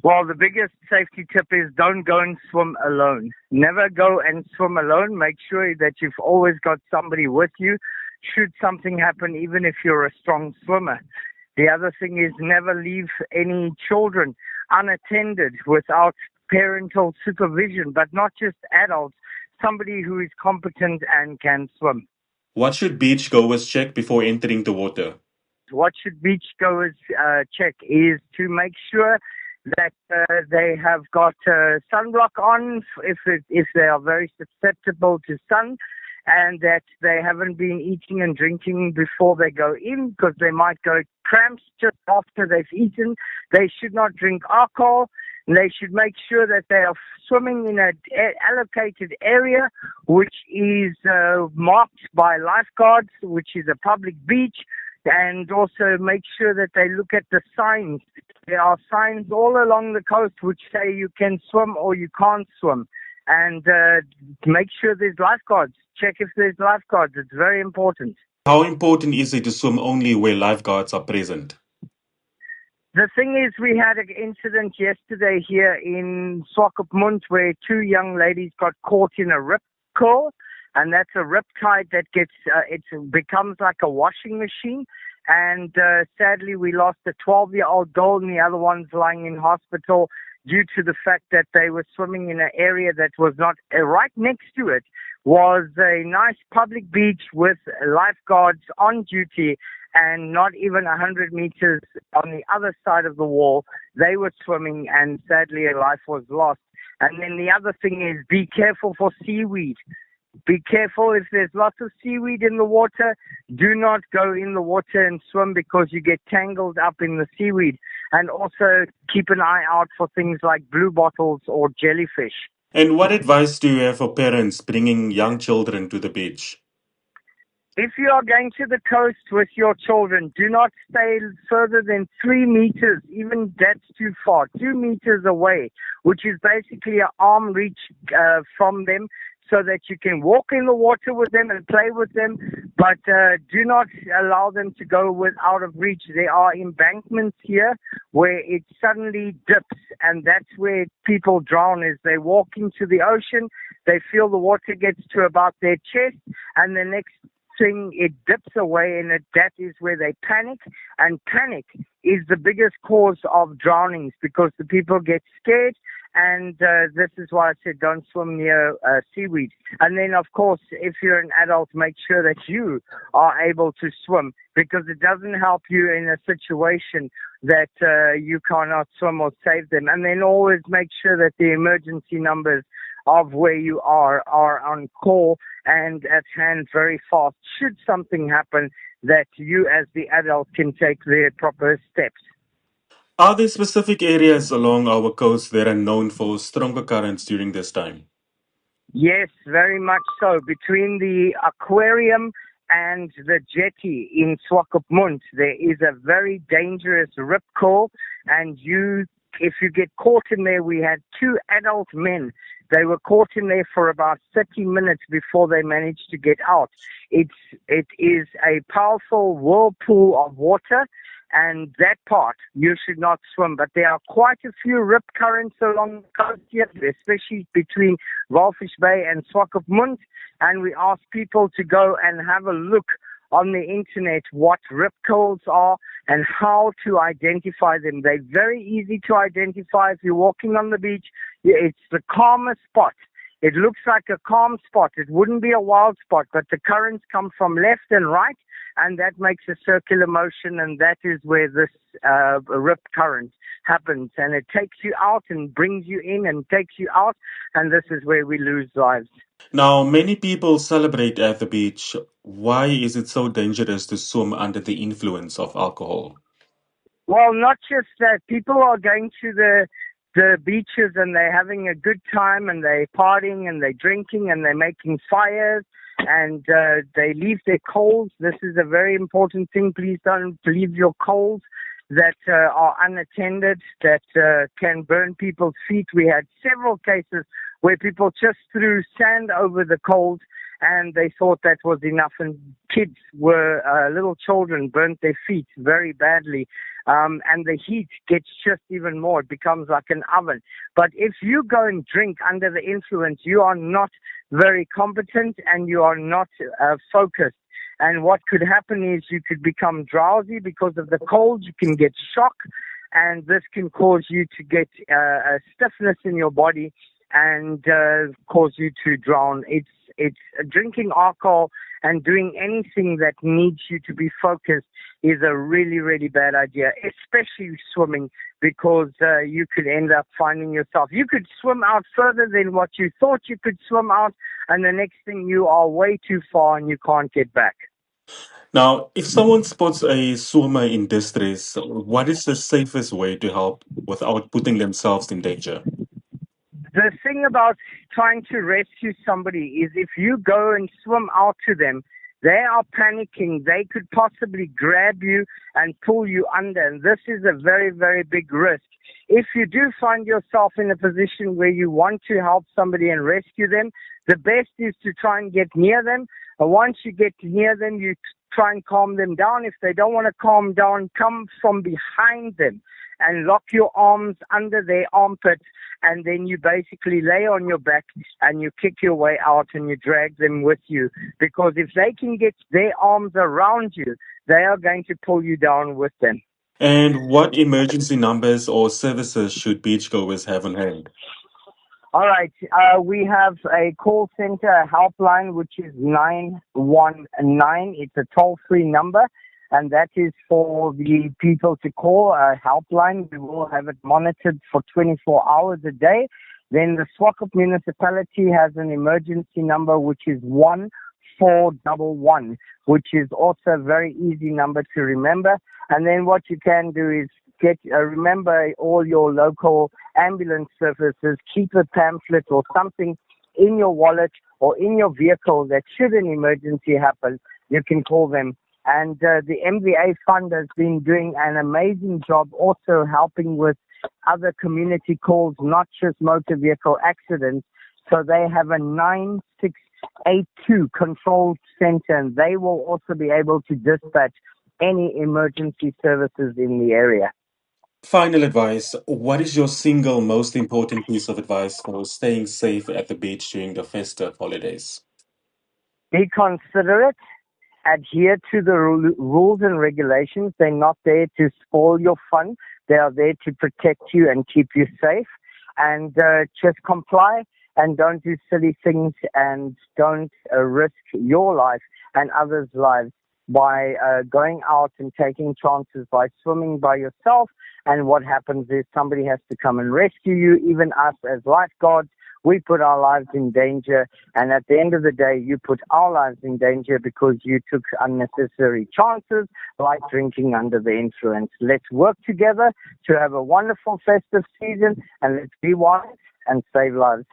Well, the biggest safety tip is don't go and swim alone. Never go and swim alone. Make sure that you've always got somebody with you should something happen, even if you're a strong swimmer. The other thing is never leave any children unattended without parental supervision, but not just adults, somebody who is competent and can swim. What should beachgoers check before entering the water? What should beachgoers check is to make sure that they have got sunblock on if they are very susceptible to sun, and that they haven't been eating and drinking before they go in, because they might go cramps just after they've eaten. They should not drink alcohol. They should make sure that they are swimming in an allocated area which is marked by lifeguards, which is a public beach, and also make sure that they look at the signs. There are signs all along the coast which say you can swim or you can't swim. And make sure there's lifeguards. Check if there's lifeguards. It's very important. How important is it to swim only where lifeguards are present? The thing is, we had an incident yesterday here in Swakopmund where two young ladies got caught in a rip curl, and that's a rip tide that gets, it becomes like a washing machine. And sadly, we lost a 12-year-old girl, and the other one's lying in hospital due to the fact that they were swimming in an area that was not, right next to it was a nice public beach with lifeguards on duty, and not even 100 meters on the other side of the wall, they were swimming, and sadly a life was lost. And then the other thing is, be careful for seaweed. Be careful if there's lots of seaweed in the water. Do not go in the water and swim, because you get tangled up in the seaweed. And also keep an eye out for things like blue bottles or jellyfish. And what advice do you have for parents bringing young children to the beach? If you are going to the coast with your children, do not stay further than 3 meters, even that's too far, 2 meters away, which is basically an arm reach from them, so that you can walk in the water with them and play with them, but do not allow them to go out of reach. There are embankments here where it suddenly dips, and that's where people drown. Is they walk into the ocean, they feel the water gets to about their chest, and the next thing it dips away, and that is where they panic. And panic is the biggest cause of drownings, because the people get scared. And this is why I said don't swim near seaweed. And then, of course, if you're an adult, make sure that you are able to swim, because it doesn't help you in a situation that you cannot swim or save them. And then always make sure that the emergency numbers of where you are on call and at hand very fast, should something happen, that you as the adult can take the proper steps. Are there specific areas along our coast that are known for stronger currents during this time? Yes, very much so. Between the aquarium and the jetty in Swakopmund, there is a very dangerous rip curl, and if you get caught in there, we had 2 adult men. They were caught in there for about 30 minutes before they managed to get out. It is a powerful whirlpool of water, and that part you should not swim. But there are quite a few rip currents along the coast here, especially between Walfish Bay and Swakopmund, and we ask people to go and have a look on the internet what rip curls are and how to identify them. They're very easy to identify. If you're walking on the beach, it's the calmest spot. It looks like a calm spot. It wouldn't be a wild spot, but the currents come from left and right, and that makes a circular motion, and that is where this rip current happens. And it takes you out and brings you in and takes you out, and this is where we lose lives. Now, many people celebrate at the beach. Why is it so dangerous to swim under the influence of alcohol? Well, not just that. People are going to the beaches and they're having a good time, and they're partying and they're drinking and they're making fires, and they leave their coals. This is a very important thing. Please don't leave your coals that are unattended, that can burn people's feet. We had several cases where people just threw sand over the coals, and they thought that was enough, and kids were, little children burnt their feet very badly, and the heat gets just even more. It becomes like an oven. But if you go and drink under the influence, you are not very competent and you are not focused. And what could happen is you could become drowsy because of the cold. You can get shock, and this can cause you to get a stiffness in your body and cause you to drown. It's drinking alcohol and doing anything that needs you to be focused is a really, really bad idea, especially swimming, because you could end up finding yourself. You could swim out further than what you thought you could swim out, and the next thing you are way too far and you can't get back. Now, if someone spots a swimmer in distress, what is the safest way to help without putting themselves in danger? The thing about trying to rescue somebody is if you go and swim out to them, they are panicking. They could possibly grab you and pull you under, and this is a very, very big risk. If you do find yourself in a position where you want to help somebody and rescue them, the best is to try and get near them. And once you get near them, you try and calm them down. If they don't want to calm down, come from behind them and lock your arms under their armpits, and then you basically lay on your back and you kick your way out and you drag them with you. Because if they can get their arms around you, they are going to pull you down with them. And what emergency numbers or services should beachgoers have on hand? All right. We have a call center, a helpline, which is 919. It's a toll-free number, and that is for the people to call a helpline. We will have it monitored for 24 hours a day. Then the Swakop municipality has an emergency number, which is 1411, which is also a very easy number to remember. And then what you can do is remember all your local ambulance services. Keep a pamphlet or something in your wallet or in your vehicle that should an emergency happen, you can call them. And the MVA Fund has been doing an amazing job also helping with other community calls, not just motor vehicle accidents. So they have a 9682 control center, and they will also be able to dispatch any emergency services in the area. Final advice. What is your single most important piece of advice for staying safe at the beach during the festive holidays? Be considerate. Adhere to the rules and regulations. They're not there to spoil your fun. They are there to protect you and keep you safe. And just comply and don't do silly things, and don't risk your life and others' lives by going out and taking chances by swimming by yourself. And what happens is somebody has to come and rescue you. Even us as lifeguards, we put our lives in danger. And at the end of the day, you put our lives in danger because you took unnecessary chances like drinking under the influence. Let's work together to have a wonderful festive season, and let's be wise and save lives.